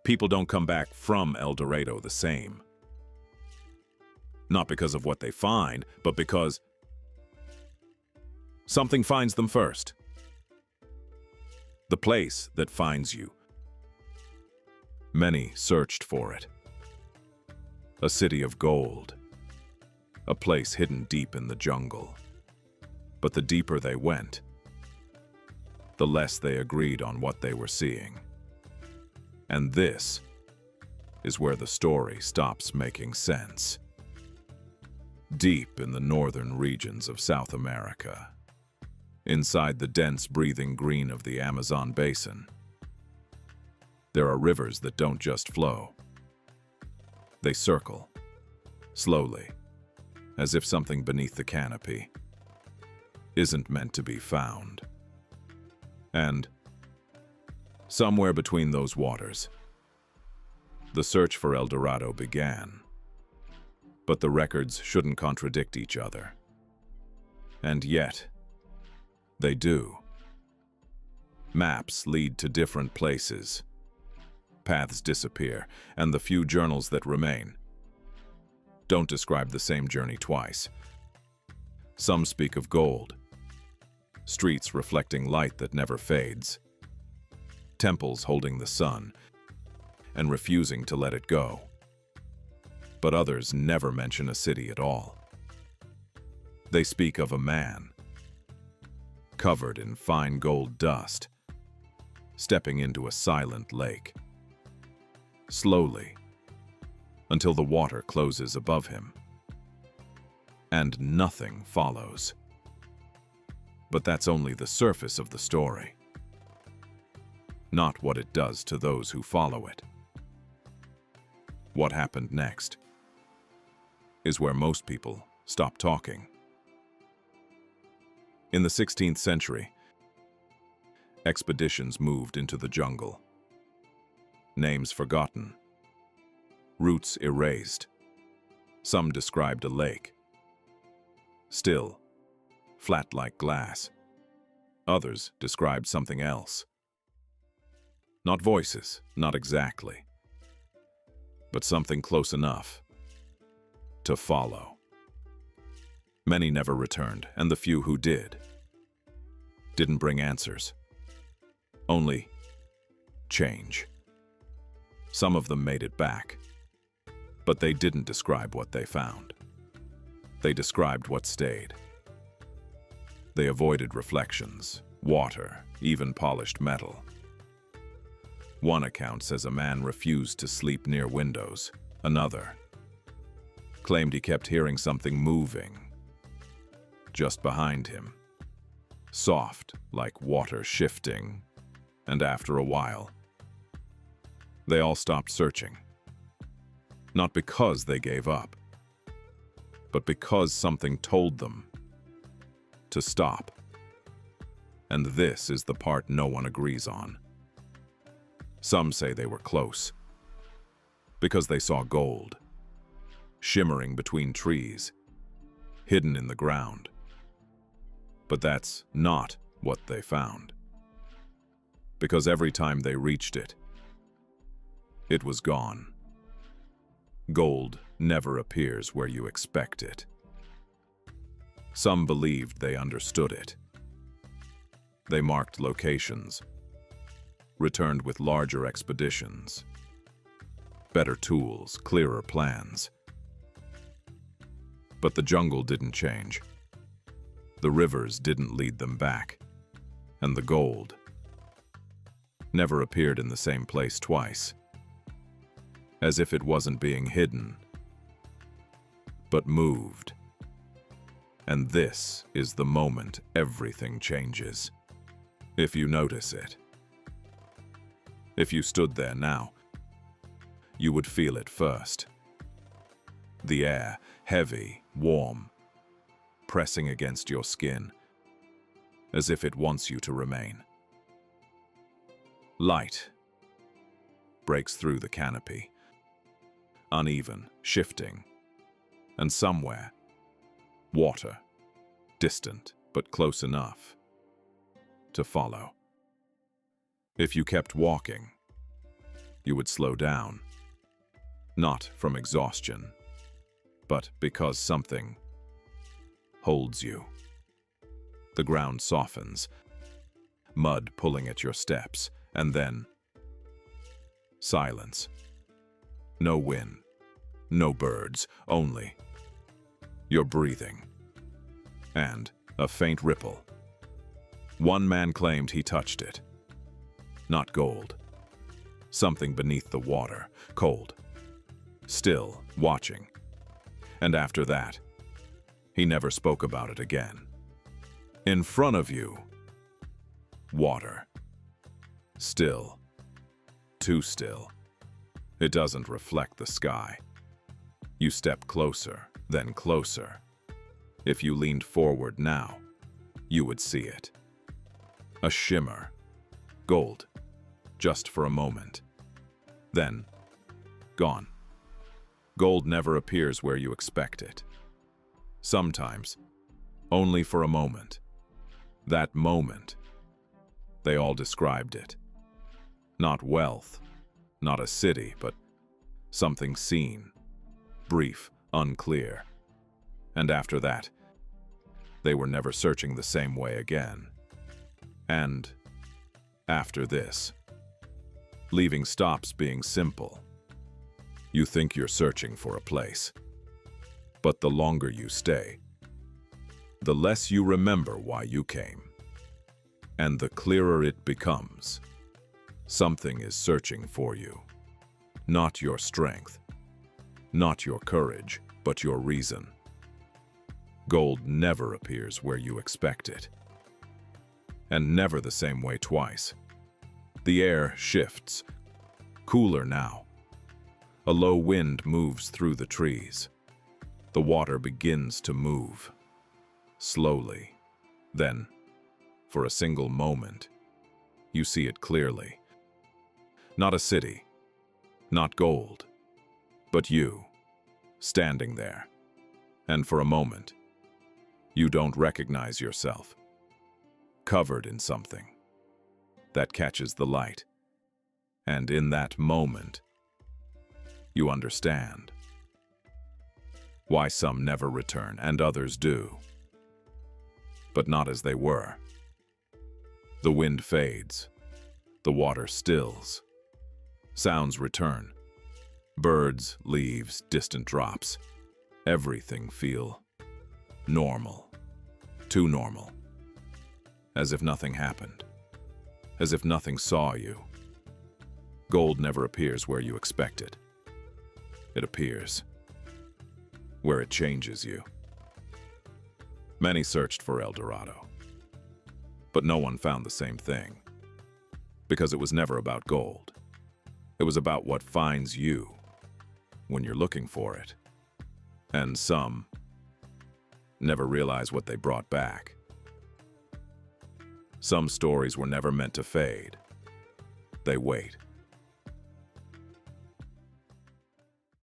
People don't come back from El Dorado the same. Not because of what they find, but because something finds them first. The place that finds you. Many searched for it. A city of gold. A place hidden deep in the jungle. But the deeper they went, the less they agreed on what they were seeing. And this is where the story stops making sense. Deep in the northern regions of South America, inside the dense breathing green of the Amazon basin, there are rivers that don't just flow. They circle, slowly, as if something beneath the canopy isn't meant to be found. And somewhere between those waters, the search for El Dorado began. But the records shouldn't contradict each other. And yet, they do. Maps lead to different places. Paths disappear, and the few journals that remain don't describe the same journey twice. Some speak of gold, streets reflecting light that never fades, temples holding the sun and refusing to let it go. But others never mention a city at all. They speak of a man, covered in fine gold dust, stepping into a silent lake. Slowly, until the water closes above him, and nothing follows. But that's only the surface of the story, not what it does to those who follow it. What happened next is where most people stop talking. In the 16th century, expeditions moved into the jungle. Names forgotten, routes erased. Some described a lake, still, flat like glass. Others described something else. Not voices, not exactly, but something close enough to follow. Many never returned, and the few who didn't bring answers, only change. Some of them made it back, but they didn't describe what they found. They described what stayed. They avoided reflections, water, even polished metal. One account says a man refused to sleep near windows. Another claimed he kept hearing something moving just behind him, soft like water shifting, and after a while, they all stopped searching. Not because they gave up, but because something told them to stop. And this is the part no one agrees on. Some say they were close, because they saw gold, shimmering between trees, hidden in the ground. But that's not what they found, because every time they reached it, it was gone. Gold never appears where you expect it. Some believed they understood it. They marked locations, returned with larger expeditions, better tools, clearer plans. But the jungle didn't change. The rivers didn't lead them back, and the gold never appeared in the same place twice, as if it wasn't being hidden, but moved. And this is the moment everything changes, if you notice it. If you stood there now, you would feel it first. The air, heavy, warm, pressing against your skin, as if it wants you to remain. Light breaks through the canopy, uneven, shifting, and somewhere, water, distant but close enough to follow. If you kept walking, you would slow down. Not from exhaustion, but because something holds you. The ground softens, mud pulling at your steps, and then silence. No wind, no birds, only your breathing and a faint ripple. One man claimed he touched it. Not gold. Something beneath the water, cold, still, watching. And after that, he never spoke about it again. In front of you, water. Still. Too still. It doesn't reflect the sky. You step closer, then closer. If you leaned forward now, you would see it. A shimmer. Gold. Just for a moment. Then, gone. Gold never appears where you expect it. Sometimes, only for a moment. That moment, they all described it. Not wealth, not a city, but something seen, brief, unclear. And after that, they were never searching the same way again. And after this, leaving stops being simple. You think you're searching for a place, but the longer you stay, the less you remember why you came. And the clearer it becomes. Something is searching for you. Not your strength, not your courage, but your reason. Gold never appears where you expect it. And never the same way twice. The air shifts, cooler now. A low wind moves through the trees. The water begins to move. Slowly. Then, for a single moment, you see it clearly. Not a city, not gold, but you, standing there. And for a moment, you don't recognize yourself. Covered in something that catches the light. And in that moment, you understand why some never return and others do. But not as they were. The wind fades. The water stills. Sounds return. Birds, leaves, distant drops. Everything feel normal. Too normal. As if nothing happened. As if nothing saw you. Gold never appears where you expect it. It appears where it changes you. Many searched for El Dorado, but no one found the same thing. Because it was never about gold. It was about what finds you when you're looking for it. And some never realize what they brought back. Some stories were never meant to fade. They wait.